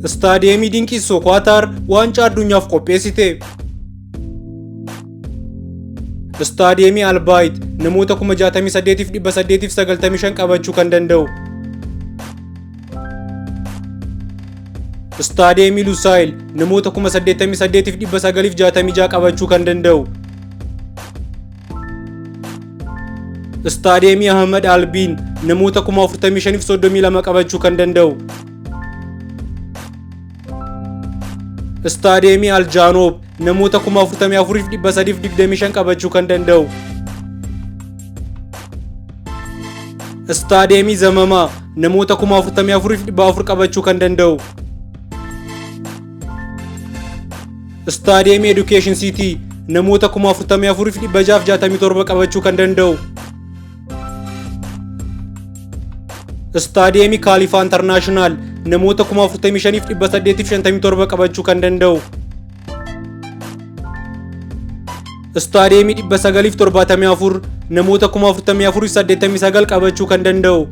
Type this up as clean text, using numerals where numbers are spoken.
Istaadiyeemii dinqiisoo Kwaatar waancaa addunyaaf qopheessite. Istaadiyeemii Albaayit namoota 68,895 qabachuu kan danda'u. Istaadiyeemii Lusaayil namoota 88,966 qabachuu kan danda'u. Istaadiyeemii Ahmad Albiin namoota 45,032 qabachuu kan danda'u. Istaadiyeemii Aljaanoob namoota 44,325 qabachuu kan danda'u. Istaadiyeemii Zamamaa namoota 44,400 qabachuu kan danda'u. Istaadiyeemii Education City namoota 44,667 qabachuu kan danda'u. Istaadiyeemii Khalifa International namoota 45,857 qabachuu kan danda'u. Istaadiyeemii 974 namoota 44,889 qabachuu kan danda'u.